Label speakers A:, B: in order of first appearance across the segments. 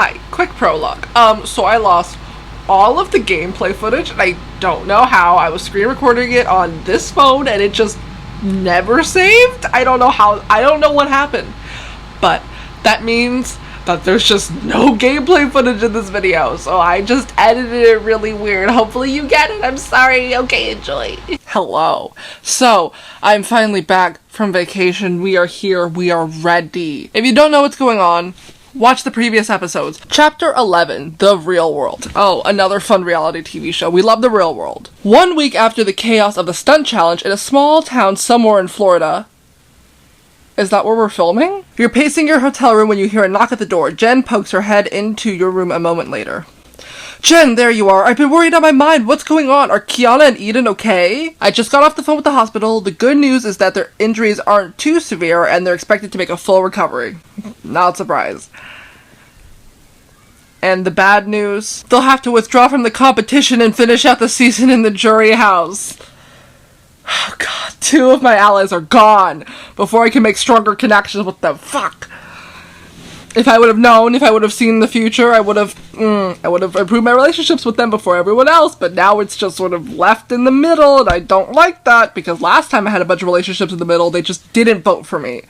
A: Hi, quick prologue. So I lost all of the gameplay footage, and I don't know how. I was screen recording it on this phone, and it just never saved. I don't know how. I don't know what happened. But that means that there's just no gameplay footage in this video, so I just edited it really weird. Hopefully you get it. I'm sorry. Okay, enjoy. Hello. So, I'm finally back from vacation. We are here. We are ready. If you don't know what's going on, watch the previous episodes. Chapter 11, The Real World. Oh, another fun reality TV show. We love The Real World. 1 week after the chaos of the stunt challenge in a small town somewhere in Florida. Is that where we're filming? You're pacing your hotel room when you hear a knock at the door. Jen pokes her head into your room a moment later. Jen, there you are. I've been worried on my mind. What's going on? Are Kiana and Eden okay? I just got off the phone with the hospital. The good news is that their injuries aren't too severe and they're expected to make a full recovery. Not surprised. And the bad news? They'll have to withdraw from the competition and finish out the season in the jury house. Oh god, 2 of my allies are gone before I can make stronger connections with them. Fuck. If I would have known, if I would have seen the future, I would have improved my relationships with them before everyone else, but now it's just sort of left in the middle, and I don't like that, because last time I had a bunch of relationships in the middle, they just didn't vote for me,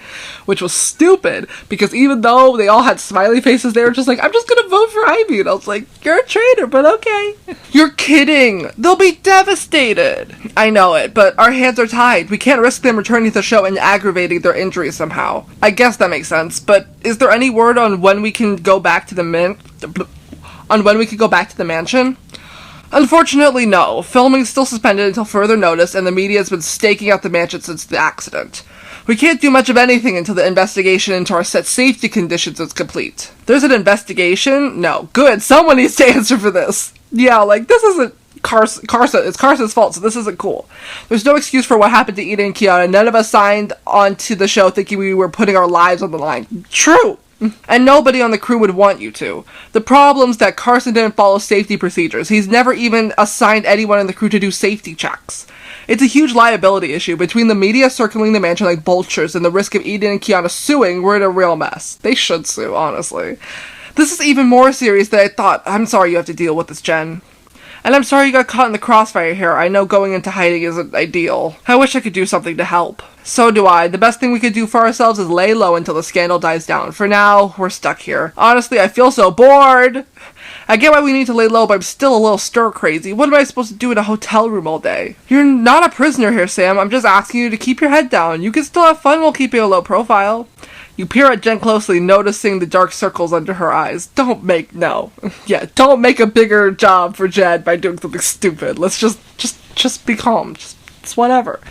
A: which was stupid, because even though they all had smiley faces, they were just like, I'm just gonna vote for Ivy, and I was like, you're a traitor, but okay. You're kidding! They'll be devastated! I know it, but our hands are tied. We can't risk them returning to the show and aggravating their injuries somehow. I guess that makes sense, but is there any word on when we can go back to the mansion? Unfortunately, no. Filming's still suspended until further notice, and the media has been staking out the mansion since the accident. We can't do much of anything until the investigation into our set safety conditions is complete. There's an investigation? No. Good. Someone needs to answer for this. Yeah, like, this isn't Carson. It's Carson's fault, so this isn't cool. There's no excuse for what happened to Eden and Kiana. None of us signed onto the show thinking we were putting our lives on the line. True! And nobody on the crew would want you to. The problem's that Carson didn't follow safety procedures. He's never even assigned anyone in the crew to do safety checks. It's a huge liability issue. Between the media circling the mansion like vultures and the risk of Eden and Kiana suing, we're in a real mess. They should sue, honestly. This is even more serious than I thought. I'm sorry you have to deal with this, Jen. And I'm sorry you got caught in the crossfire here. I know going into hiding isn't ideal. I wish I could do something to help. So do I. The best thing we could do for ourselves is lay low until the scandal dies down. For now, we're stuck here. Honestly, I feel so bored. I get why we need to lay low, but I'm still a little stir-crazy. What am I supposed to do in a hotel room all day? You're not a prisoner here, Sam. I'm just asking you to keep your head down. You can still have fun while keeping a low profile. You peer at Jen closely, noticing the dark circles under her eyes. Don't make a bigger job for Jen by doing something stupid. Let's just be calm. It's whatever.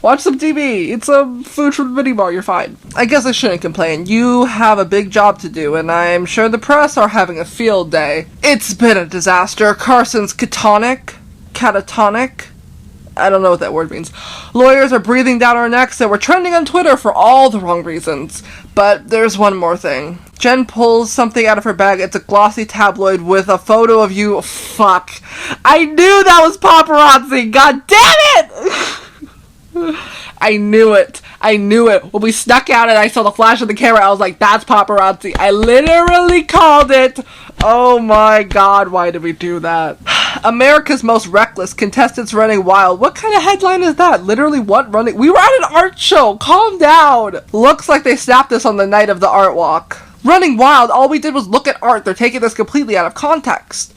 A: Watch some TV. Eat some food from the mini bar. You're fine. I guess I shouldn't complain. You have a big job to do, and I'm sure the press are having a field day. It's been a disaster. Carson's catatonic. I don't know what that word means. Lawyers are breathing down our necks, and we're trending on Twitter for all the wrong reasons. But there's one more thing. Jen pulls something out of her bag. It's a glossy tabloid with a photo of you. Fuck. I knew that was paparazzi. God damn it! I knew it. When we snuck out and I saw the flash of the camera, I was like, that's paparazzi. I literally called it. Oh my god, why did we do that? America's most reckless contestants running wild. What kind of headline is that? Literally what running? We were at an art show. Calm down. Looks like they snapped this on the night of the art walk. Running wild, all we did was look at art. They're taking this completely out of context.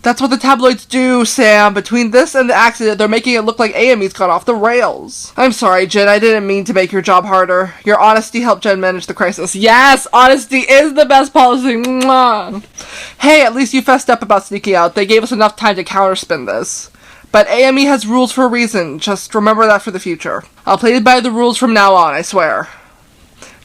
A: That's what the tabloids do, Sam. Between this and the accident, they're making it look like AME's gone off the rails. I'm sorry, Jen. I didn't mean to make your job harder. Your honesty helped Jen manage the crisis. Yes! Honesty is the best policy. Mwah. Hey, at least you fessed up about sneaking out. They gave us enough time to counterspin this. But AME has rules for a reason. Just remember that for the future. I'll play by the rules from now on, I swear.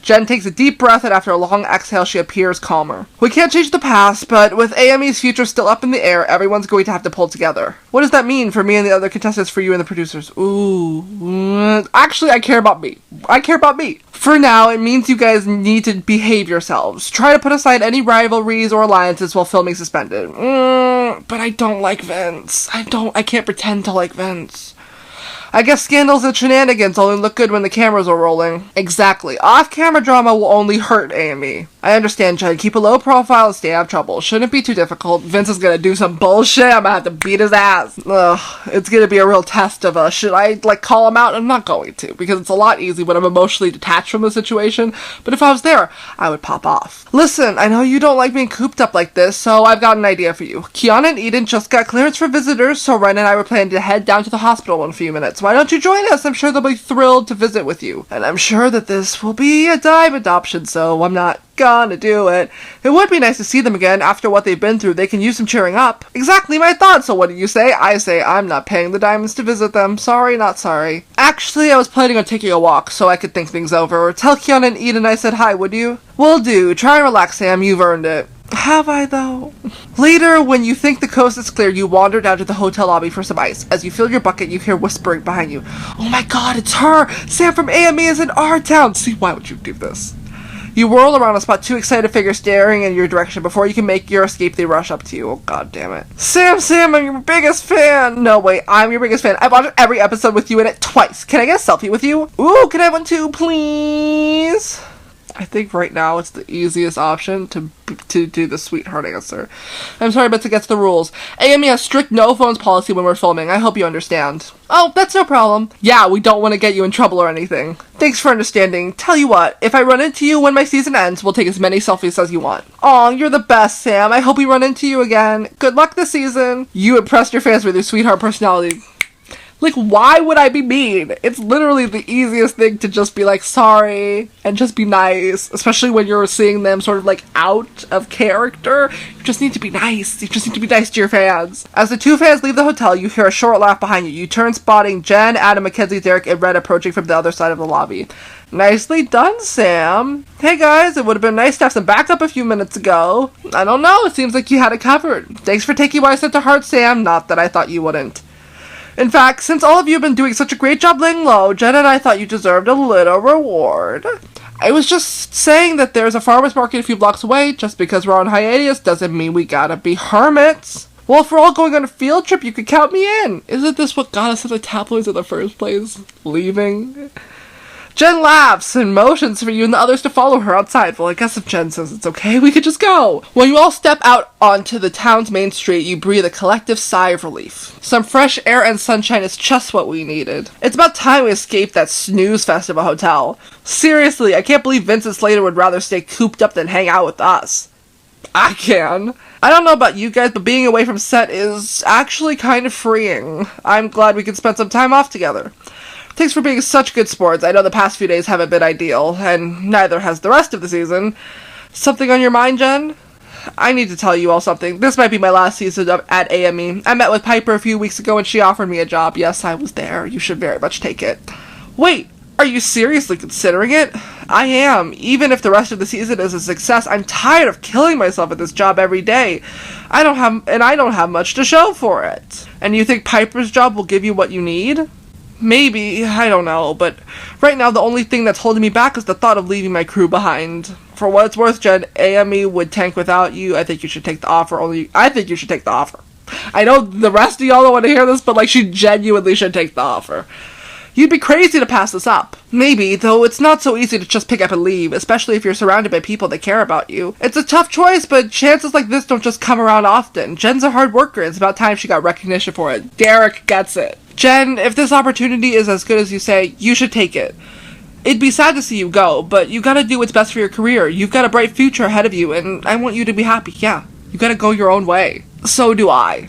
A: Jen takes a deep breath, and after a long exhale, she appears calmer. We can't change the past, but with AME's future still up in the air, everyone's going to have to pull together. What does that mean for me and the other contestants, for you and the producers? Ooh. Actually, I care about me. For now, it means you guys need to behave yourselves. Try to put aside any rivalries or alliances while filming suspended. But I don't like Vince. I can't pretend to like Vince. I guess scandals and shenanigans only look good when the cameras are rolling. Exactly. Off-camera drama will only hurt AME. I understand, Jen. Keep a low profile and stay out of trouble. Shouldn't be too difficult. Vince is gonna do some bullshit. I'm gonna have to beat his ass. Ugh. It's gonna be a real test of us. Should I, call him out? I'm not going to, because it's a lot easy when I'm emotionally detached from the situation. But if I was there, I would pop off. Listen, I know you don't like being cooped up like this, so I've got an idea for you. Kiana and Eden just got clearance for visitors, so Ren and I were planning to head down to the hospital in a few minutes. Why don't you join us? I'm sure they'll be thrilled to visit with you. And I'm sure that this will be a dime adoption, so I'm not gonna do it. It would be nice to see them again after what they've been through. They can use some cheering up. Exactly my thoughts. So what do you say? I say I'm not paying the diamonds to visit them. Sorry, not sorry. Actually, I was planning on taking a walk so I could think things over. Tell Kiana and Eden I said hi, would you? Will do. Try and relax, Sam. You've earned it. Have I, though? Later, when you think the coast is clear, you wander down to the hotel lobby for some ice. As you fill your bucket, you hear whispering behind you. Oh my god, it's her! Sam from AME is in our town! See, why would you do this? You whirl around and spot two excited figures staring in your direction. Before you can make your escape, they rush up to you. Oh, god damn it. Sam, I'm your biggest fan! No, wait, I'm your biggest fan. I've watched every episode with you in it twice. Can I get a selfie with you? Ooh, can I have one too, please? I think right now it's the easiest option to do the sweetheart answer. I'm sorry, but to get to the rules. AME has strict no phones policy when we're filming. I hope you understand. Oh, that's no problem. Yeah, we don't want to get you in trouble or anything. Thanks for understanding. Tell you what, if I run into you when my season ends, we'll take as many selfies as you want. Aw, you're the best, Sam. I hope we run into you again. Good luck this season. You impressed your fans with your sweetheart personality. Why would I be mean? It's literally the easiest thing to just be sorry, and just be nice. Especially when you're seeing them sort of out of character. You just need to be nice. You just need to be nice to your fans. As the two fans leave the hotel, you hear a short laugh behind you. You turn, spotting Jen, Adam, Mackenzie, Derek, and Red approaching from the other side of the lobby. Nicely done, Sam. Hey guys, it would have been nice to have some backup a few minutes ago. I don't know, it seems like you had it covered. Thanks for taking what I said to heart, Sam. Not that I thought you wouldn't. In fact, since all of you have been doing such a great job laying low, Jen and I thought you deserved a little reward. I was just saying that there's a farmer's market a few blocks away. Just because we're on hiatus doesn't mean we gotta be hermits. Well, if we're all going on a field trip, you could count me in. Isn't this what got us in the tabloids in the first place? Leaving? Jen laughs and motions for you and the others to follow her outside. Well, I guess if Jen says it's okay, we could just go. When you all step out onto the town's main street, you breathe a collective sigh of relief. Some fresh air and sunshine is just what we needed. It's about time we escaped that snooze fest of a hotel. Seriously, I can't believe Vincent Slater would rather stay cooped up than hang out with us. I can. I don't know about you guys, but being away from set is actually kind of freeing. I'm glad we could spend some time off together. Thanks for being such good sports. I know the past few days haven't been ideal, and neither has the rest of the season. Something on your mind, Jen? I need to tell you all something. This might be my last season at AME. I met with Piper a few weeks ago and she offered me a job. Yes, I was there. You should very much take it. Wait, are you seriously considering it? I am. Even if the rest of the season is a success, I'm tired of killing myself at this job every day. I don't have much to show for it. And you think Piper's job will give you what you need? Maybe, I don't know, but right now the only thing that's holding me back is the thought of leaving my crew behind. For what it's worth, Jen, AME would tank without you. I think you should take the offer. I think you should take the offer. I know the rest of y'all don't want to hear this, but she genuinely should take the offer. You'd be crazy to pass this up. Maybe, though it's not so easy to just pick up and leave, especially if you're surrounded by people that care about you. It's a tough choice, but chances like this don't just come around often. Jen's a hard worker, it's about time she got recognition for it. Derek gets it. Jen, if this opportunity is as good as you say, you should take it. It'd be sad to see you go, but you gotta do what's best for your career. You've got a bright future ahead of you, and I want you to be happy, yeah. You gotta go your own way. So do I.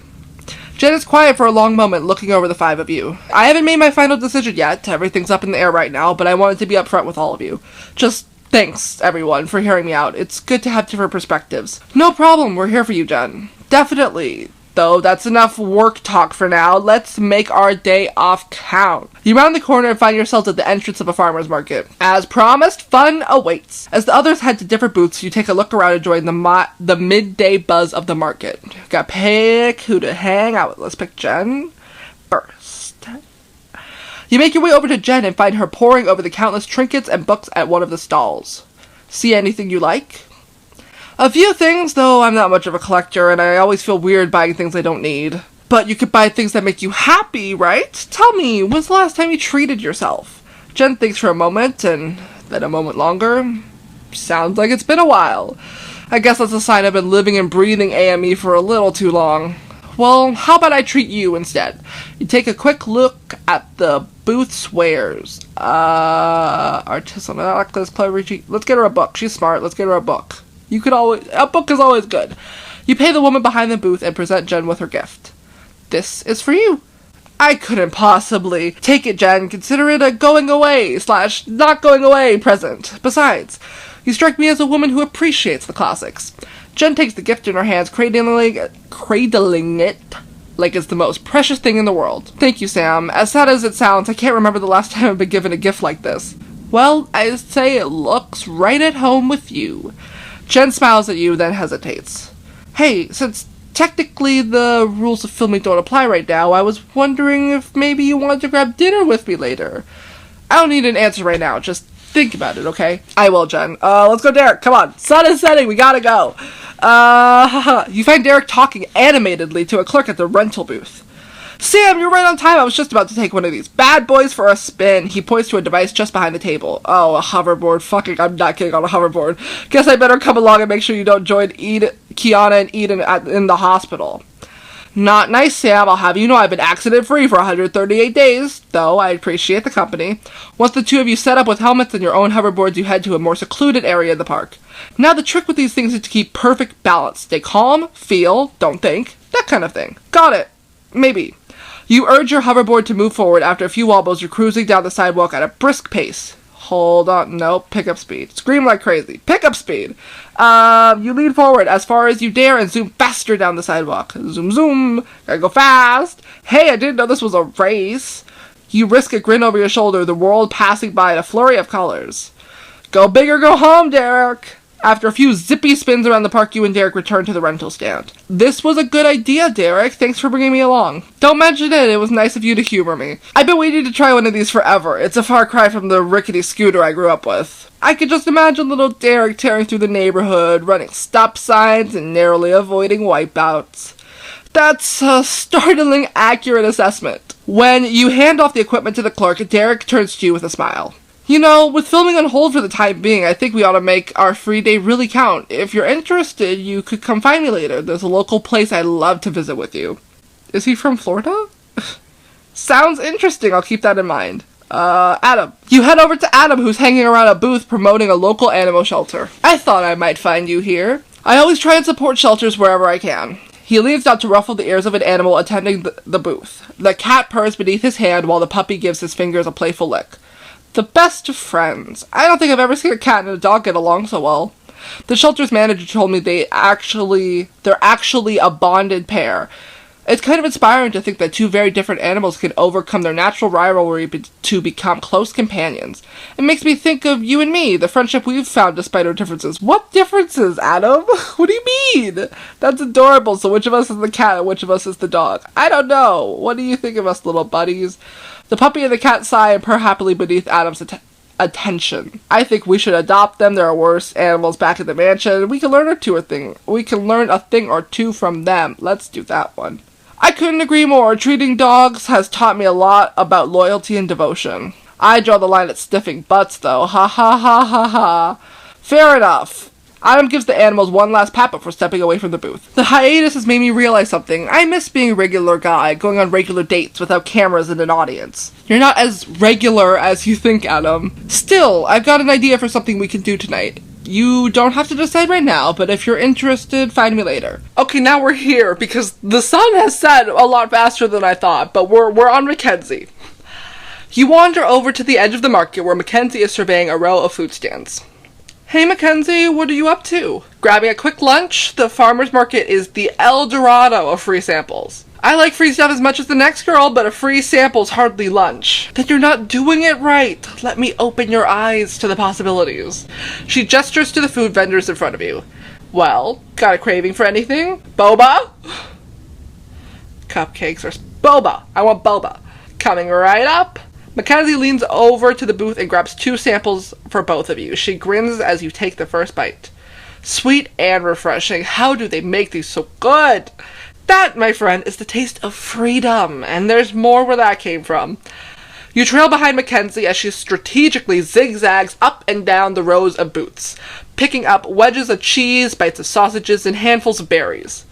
A: Jen is quiet for a long moment, looking over the five of you. I haven't made my final decision yet. Everything's up in the air right now, but I wanted to be upfront with all of you. Just thanks, everyone, for hearing me out. It's good to have different perspectives. No problem, we're here for you, Jen. Definitely. Though, that's enough work talk for now. Let's make our day off count. You round the corner and find yourselves at the entrance of a farmer's market. As promised, fun awaits. As the others head to different booths, you take a look around enjoying the midday buzz of the market. Gotta pick who to hang out with. Let's pick Jen first. You make your way over to Jen and find her poring over the countless trinkets and books at one of the stalls. See anything you like? A few things, though I'm not much of a collector and I always feel weird buying things I don't need. But you could buy things that make you happy, right? Tell me, when's the last time you treated yourself? Jen thinks for a moment, and then a moment longer. Sounds like it's been a while. I guess that's a sign I've been living and breathing AME for a little too long. Well, how about I treat you instead? You take a quick look at the booth's wares. Artisanal necklace, clever. Let's get her a book. She's smart. Let's get her a book. A book is always good. You pay the woman behind the booth and present Jen with her gift. This is for you. I couldn't possibly. Take it, Jen. Consider it a going away / not going away present. Besides, you strike me as a woman who appreciates the classics. Jen takes the gift in her hands, cradling it like it's the most precious thing in the world. Thank you, Sam. As sad as it sounds, I can't remember the last time I've been given a gift like this. Well, I say it looks right at home with you. Jen smiles at you, then hesitates. Hey, since technically the rules of filming don't apply right now, I was wondering if maybe you wanted to grab dinner with me later. I don't need an answer right now, just think about it, okay? I will, Jen. Let's go, Derek. Come on. Sun is setting. We gotta go. You find Derek talking animatedly to a clerk at the rental booth. Sam, you're right on time. I was just about to take one of these bad boys for a spin. He points to a device just behind the table. Oh, a hoverboard. Fucking, I'm not getting on a hoverboard. Guess I better come along and make sure you don't join Kiana and Eden in the hospital. Not nice, Sam. I'll have you know I've been accident-free for 138 days, though I appreciate the company. Once the two of you set up with helmets and your own hoverboards, you head to a more secluded area in the park. Now the trick with these things is to keep perfect balance. Stay calm, feel, don't think, that kind of thing. Got it. Maybe. You urge your hoverboard to move forward. After a few wobbles, you're cruising down the sidewalk at a brisk pace. Hold on. No, pick up speed. Scream like crazy. Pick up speed. You lean forward as far as you dare and zoom faster down the sidewalk. Zoom, zoom. Gotta go fast. Hey, I didn't know this was a race. You risk a grin over your shoulder, the world passing by in a flurry of colors. Go big or go home, Derek. After a few zippy spins around the park, you and Derek return to the rental stand. This was a good idea, Derek. Thanks for bringing me along. Don't mention it. It was nice of you to humor me. I've been waiting to try one of these forever. It's a far cry from the rickety scooter I grew up with. I could just imagine little Derek tearing through the neighborhood, running stop signs and narrowly avoiding wipeouts. That's a startling accurate assessment. When you hand off the equipment to the clerk, Derek turns to you with a smile. You know, with filming on hold for the time being, I think we ought to make our free day really count. If you're interested, you could come find me later. There's a local place I'd love to visit with you. Is he from Florida? Sounds interesting. I'll keep that in mind. Adam. You head over to Adam, who's hanging around a booth promoting a local animal shelter. I thought I might find you here. I always try and support shelters wherever I can. He leans down to ruffle the ears of an animal attending the booth. The cat purrs beneath his hand while the puppy gives his fingers a playful lick. The best of friends. I don't think I've ever seen a cat and a dog get along so well. The shelter's manager told me they're actually a bonded pair. It's kind of inspiring to think that two very different animals can overcome their natural rivalry to become close companions. It makes me think of you and me, the friendship we've found despite our differences. What differences, Adam? What do you mean? That's adorable. So which of us is the cat and which of us is the dog? I don't know. What do you think of us, little buddies? The puppy and the cat sigh and purr happily beneath Adam's attention. I think we should adopt them. There are worse animals back at the mansion. We can learn a thing or two from them. Let's do that one. I couldn't agree more. Treating dogs has taught me a lot about loyalty and devotion. I draw the line at sniffing butts, though. Ha ha ha ha ha. Fair enough. Adam gives the animals one last pat before stepping away from the booth. The hiatus has made me realize something. I miss being a regular guy, going on regular dates without cameras and an audience. You're not as regular as you think, Adam. Still, I've got an idea for something we can do tonight. You don't have to decide right now, but if you're interested, find me later. Okay, now we're here, because the sun has set a lot faster than I thought, but we're on Mackenzie. You wander over to the edge of the market where Mackenzie is surveying a row of food stands. Hey Mackenzie, what are you up to? Grabbing a quick lunch? The farmer's market is the El Dorado of free samples. I like free stuff as much as the next girl, but a free sample's hardly lunch. Then you're not doing it right. Let me open your eyes to the possibilities. She gestures to the food vendors in front of you. Well, got a craving for anything? Boba? Cupcakes or boba. I want boba. Coming right up. Mackenzie leans over to the booth and grabs 2 samples for both of you. She grins as you take the first bite. Sweet and refreshing. How do they make these so good? That, my friend, is the taste of freedom, and there's more where that came from. You trail behind Mackenzie as she strategically zigzags up and down the rows of booths, picking up wedges of cheese, bites of sausages, and handfuls of berries.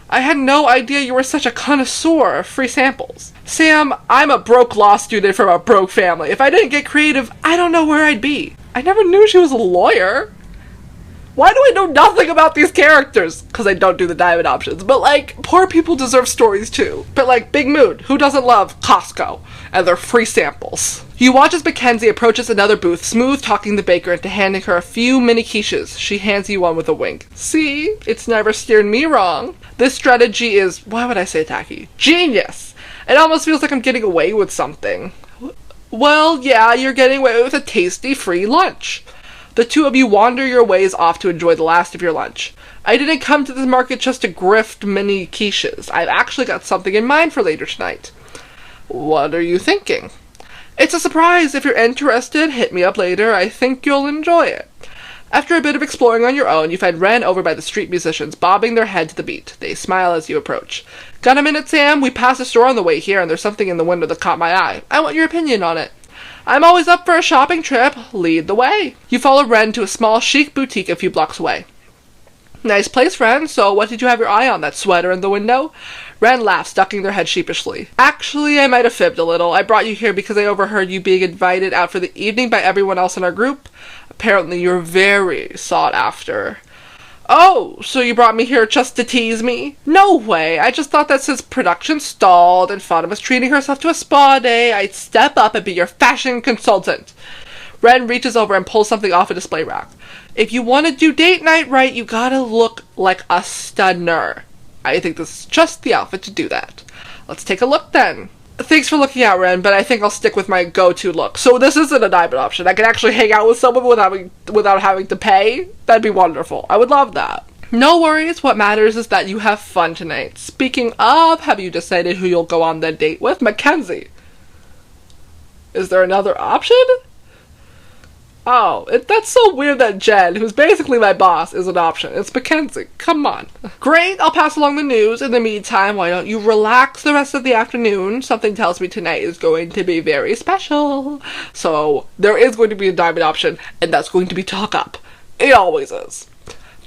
A: I had no idea you were such a connoisseur of free samples. Sam, I'm a broke law student from a broke family. If I didn't get creative, I don't know where I'd be. I never knew she was a lawyer. Why do I know nothing about these characters? Because I don't do the diamond options. But, like, poor people deserve stories, too. But, like, big mood. Who doesn't love Costco and their free samples? You watch as Mackenzie approaches another booth, smooth-talking the baker into handing her a few mini quiches. She hands you one with a wink. See? It's never steered me wrong. This strategy is, why would I say tacky? Genius! It almost feels like I'm getting away with something. Well, yeah, you're getting away with a tasty free lunch. The two of you wander your ways off to enjoy the last of your lunch. I didn't come to this market just to grift mini quiches. I've actually got something in mind for later tonight. What are you thinking? It's a surprise. If you're interested, hit me up later. I think you'll enjoy it. After a bit of exploring on your own, you find Ren over by the street musicians, bobbing their head to the beat. They smile as you approach. Got a minute, Sam? We passed a store on the way here, and there's something in the window that caught my eye. I want your opinion on it. I'm always up for a shopping trip. Lead the way. You follow Ren to a small, chic boutique a few blocks away. Nice place, Ren. So what did you have your eye on? That sweater in the window? Ren laughs, ducking their head sheepishly. Actually, I might have fibbed a little. I brought you here because I overheard you being invited out for the evening by everyone else in our group. Apparently, you're very sought after. Oh, so you brought me here just to tease me? No way. I just thought that since production stalled and Fatima was treating herself to a spa day, I'd step up and be your fashion consultant. Ren reaches over and pulls something off a display rack. If you want to do date night right, you gotta look like a stunner. I think this is just the outfit to do that. Let's take a look then. Thanks for looking out, Ren, but I think I'll stick with my go-to look. So this isn't a diamond option. I can actually hang out with someone without having to pay? That'd be wonderful. I would love that. No worries. What matters is that you have fun tonight. Speaking of, have you decided who you'll go on the date with? Mackenzie. Is there another option? Oh, that's so weird that Jen, who's basically my boss, is an option. It's Mackenzie. Come on. Great, I'll pass along the news. In the meantime, why don't you relax the rest of the afternoon? Something tells me tonight is going to be very special. So, there is going to be a diamond option, and that's going to be talk up. It always is.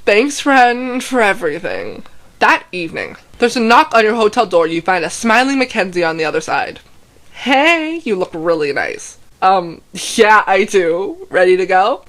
A: Thanks, friend, for everything. That evening, there's a knock on your hotel door. You find a smiling Mackenzie on the other side. Hey, you look really nice. Yeah, I do. Ready to go?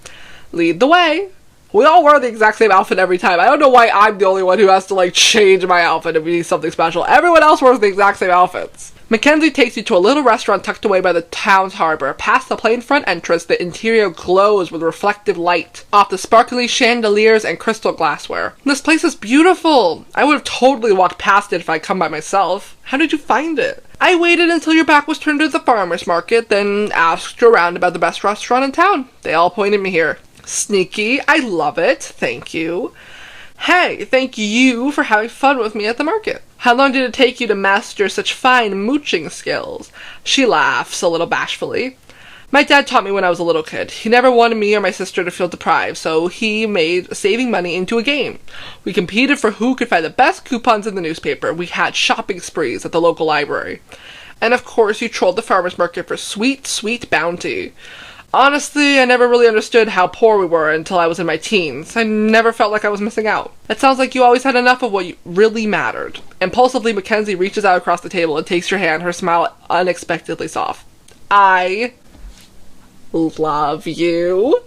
A: Lead the way. We all wear the exact same outfit every time. I don't know why I'm the only one who has to, like, change my outfit to be something special. Everyone else wears the exact same outfits. Mackenzie takes you to a little restaurant tucked away by the town's harbor. Past the plain front entrance, the interior glows with reflective light off the sparkly chandeliers and crystal glassware. This place is beautiful. I would have totally walked past it if I'd come by myself. How did you find it? I waited until your back was turned to the farmer's market, then asked around about the best restaurant in town. They all pointed me here. Sneaky. I love it. Thank you. Hey, thank you for having fun with me at the market. How long did it take you to master such fine mooching skills? She laughs a little bashfully. My dad taught me when I was a little kid. He never wanted me or my sister to feel deprived, so he made saving money into a game. We competed for who could find the best coupons in the newspaper. We had shopping sprees at the local library. And of course, you trolled the farmer's market for sweet, sweet bounty. Honestly, I never really understood how poor we were until I was in my teens. I never felt like I was missing out. It sounds like you always had enough of what really mattered. Impulsively, Mackenzie reaches out across the table and takes your hand, her smile unexpectedly soft. I love you.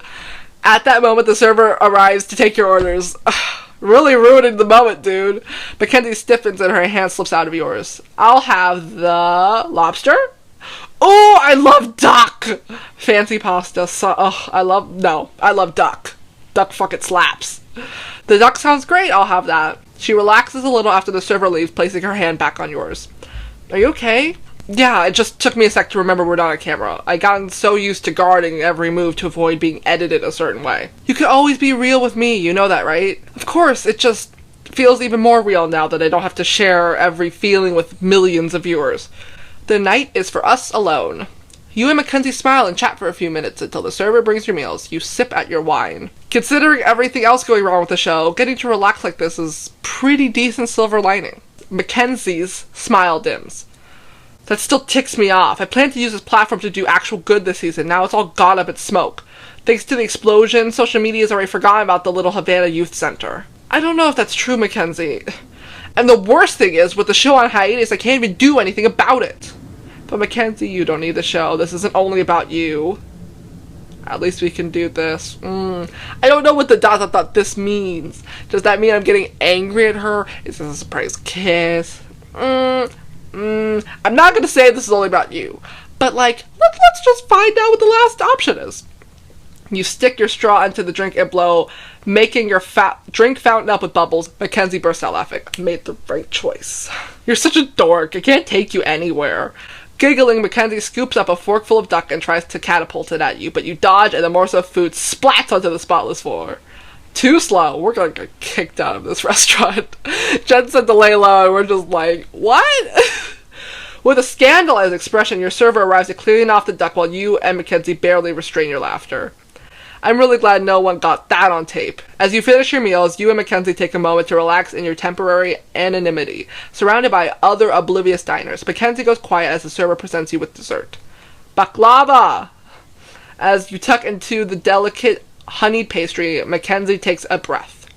A: At that moment, the server arrives to take your orders. Really ruining the moment, dude. Mackenzie stiffens and her hand slips out of yours. I'll have the lobster. Oh, I love duck! Fancy pasta. I love duck. Duck fucking slaps. The duck sounds great, I'll have that. She relaxes a little after the server leaves, placing her hand back on yours. Are you okay? Yeah, it just took me a sec to remember we're not on camera. I gotten so used to guarding every move to avoid being edited a certain way. You can always be real with me, you know that, right? Of course, it just feels even more real now that I don't have to share every feeling with millions of viewers. The night is for us alone. You and Mackenzie smile and chat for a few minutes until the server brings your meals. You sip at your wine. Considering everything else going wrong with the show, getting to relax like this is pretty decent silver lining. Mackenzie's smile dims. That still ticks me off. I plan to use this platform to do actual good this season. Now it's all gone up in smoke. Thanks to the explosion, social media has already forgotten about the Little Havana Youth Center. I don't know if that's true, Mackenzie. And the worst thing is, with the show on hiatus, I can't even do anything about it. But Mackenzie, you don't need the show. This isn't only about you. At least we can do this. I don't know what the ... this means. Does that mean I'm getting angry at her? Is this a surprise kiss? I'm not gonna say this is only about you. But, like, let's just find out what the last option is. You stick your straw into the drink and blow, making your drink fountain up with bubbles. Mackenzie bursts out laughing. I made the right choice. You're such a dork. I can't take you anywhere. Giggling, Mackenzie scoops up a forkful of duck and tries to catapult it at you, but you dodge and the morsel of food splats onto the spotless floor. Too slow. We're gonna get kicked out of this restaurant. Jen said to lay low, and we're just like, what? With a scandalized expression, your server arrives at clearing off the duck while you and Mackenzie barely restrain your laughter. I'm really glad no one got that on tape. As you finish your meals, you and Mackenzie take a moment to relax in your temporary anonymity, surrounded by other oblivious diners. Mackenzie goes quiet as the server presents you with dessert. Baklava! As you tuck into the delicate honeyed pastry, Mackenzie takes a breath.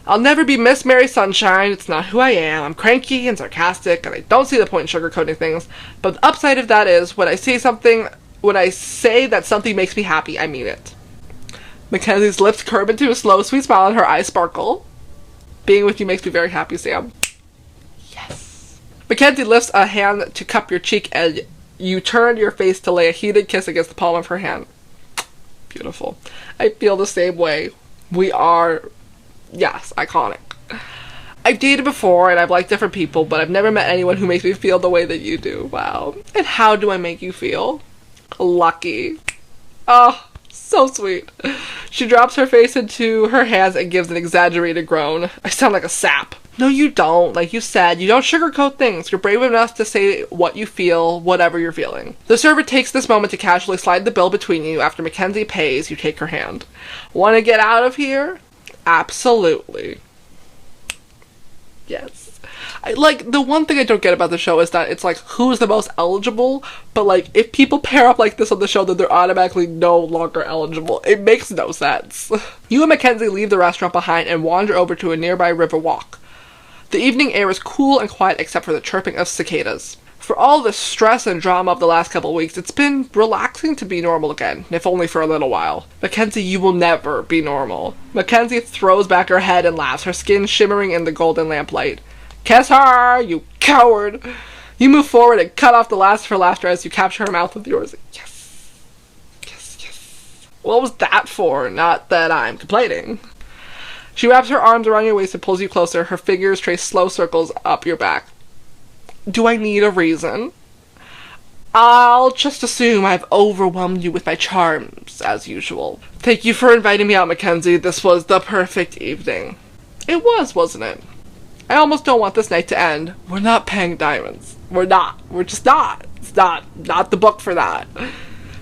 A: I'll never be Miss Mary Sunshine. It's not who I am. I'm cranky and sarcastic, and I don't see the point in sugarcoating things. But the upside of that is, when I say that something makes me happy, I mean it. Mackenzie's lips curve into a slow, sweet smile and her eyes sparkle. Being with you makes me very happy, Sam. Yes. Mackenzie lifts a hand to cup your cheek and you turn your face to lay a heated kiss against the palm of her hand. Beautiful. I feel the same way. We are, yes, iconic. I've dated before and I've liked different people, but I've never met anyone who makes me feel the way that you do. Wow. And how do I make you feel? Lucky. Oh. So sweet. She drops her face into her hands and gives an exaggerated groan. I sound like a sap. No, you don't. Like you said, you don't sugarcoat things. You're brave enough to say what you feel, whatever you're feeling. The server takes this moment to casually slide the bill between you. After Mackenzie pays, you take her hand. Want to get out of here? Absolutely. Yes. The one thing I don't get about the show is that it's like, who's the most eligible? But, like, if people pair up like this on the show, then they're automatically no longer eligible. It makes no sense. You and Mackenzie leave the restaurant behind and wander over to a nearby river walk. The evening air is cool and quiet except for the chirping of cicadas. For all the stress and drama of the last couple of weeks, it's been relaxing to be normal again, if only for a little while. Mackenzie, you will never be normal. Mackenzie throws back her head and laughs, her skin shimmering in the golden lamplight. Kiss her, you coward! You move forward and cut off the last of her laughter as you capture her mouth with yours. Yes. Yes, yes. What was that for? Not that I'm complaining. She wraps her arms around your waist and pulls you closer. Her fingers trace slow circles up your back. Do I need a reason? I'll just assume I've overwhelmed you with my charms, as usual. Thank you for inviting me out, Mackenzie. This was the perfect evening. It was, wasn't it? I almost don't want this night to end. We're not paying diamonds. We're not. We're just not. It's not the book for that.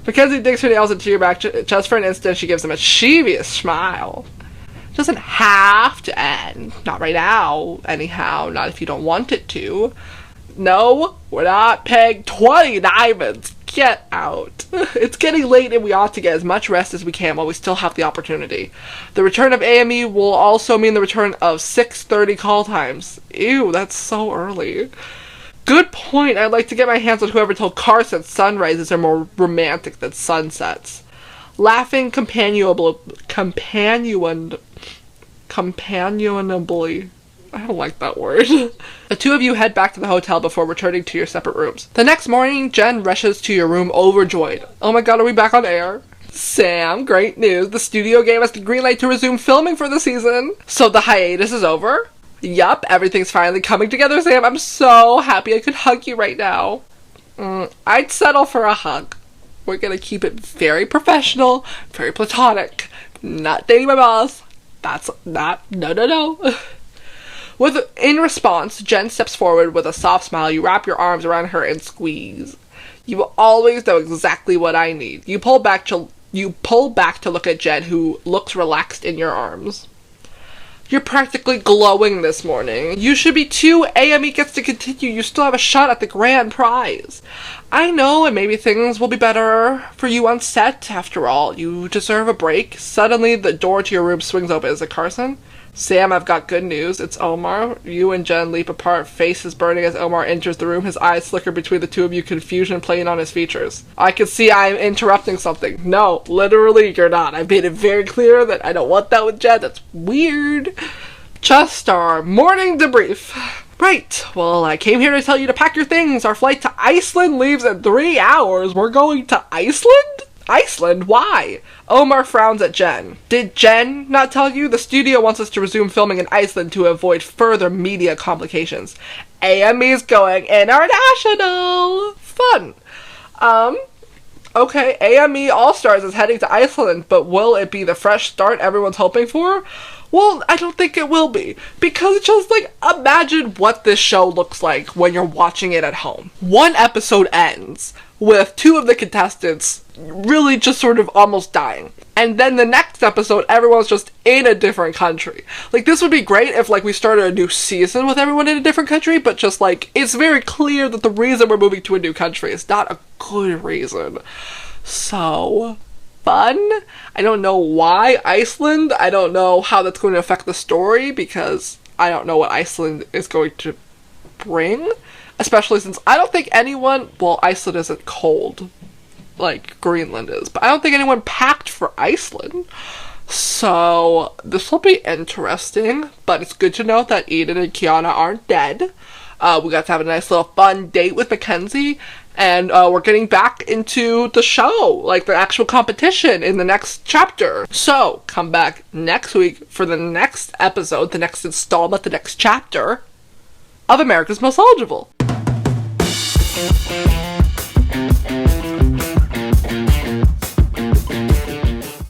A: Mackenzie digs her nails into your back just for an instant. She gives him a mischievous smile. It doesn't have to end. Not right now, anyhow. Not if you don't want it to. No, we're not paying 20 diamonds. Get out. It's getting late and we ought to get as much rest as we can while we still have the opportunity. The return of AME will also mean the return of 6:30 call times. Ew, that's so early. Good point. I'd like to get my hands on whoever told Carson sunrises are more romantic than sunsets. Laughing companionably. I don't like that word. The two of you head back to the hotel before returning to your separate rooms. The next morning, Jen rushes to your room overjoyed. Oh my god, are we back on air? Sam, great news. The studio gave us the green light to resume filming for the season. So the hiatus is over? Yup, everything's finally coming together, Sam. I'm so happy I could hug you right now. I'd settle for a hug. We're gonna keep it very professional, very platonic. Not dating my boss. That's not, no. In response, Jen steps forward with a soft smile. You wrap your arms around her and squeeze. You will always know exactly what I need. You pull back to look at Jen, who looks relaxed in your arms. You're practically glowing this morning. You should be too. AME gets to continue. You still have a shot at the grand prize. I know, and maybe things will be better for you on set. After all, you deserve a break. Suddenly, the door to your room swings open. Is it Carson? Sam, I've got good news. It's Omar. You and Jen leap apart, faces burning as Omar enters the room, his eyes flicker between the two of you, confusion playing on his features. I can see I'm interrupting something. No, literally, you're not. I've made it very clear that I don't want that with Jen. That's weird. Just our morning debrief. Right, well, I came here to tell you to pack your things. Our flight to Iceland leaves in 3 hours. We're going to Iceland? Iceland? Why? Omar frowns at Jen. Did Jen not tell you? The studio wants us to resume filming in Iceland to avoid further media complications. AME's going international! Fun. Okay, AME All-Stars is heading to Iceland, but will it be the fresh start everyone's hoping for? Well, I don't think it will be, because just, imagine what this show looks like when you're watching it at home. One episode ends with 2 of the contestants really just sort of almost dying. And then the next episode, everyone's just in a different country. This would be great if, we started a new season with everyone in a different country, but just, it's very clear that the reason we're moving to a new country is not a good reason. So fun. I don't know why Iceland. I don't know how that's going to affect the story, because I don't know what Iceland is going to bring. Especially since I don't think anyone... Well, Iceland isn't cold like Greenland is, but I don't think anyone packed for Iceland. So this will be interesting, but it's good to know that Eden and Kiana aren't dead. We got to have a nice little fun date with Mackenzie, and we're getting back into the show, the actual competition in the next chapter. So come back next week for the next episode, the next installment, the next chapter of America's Most Eligible.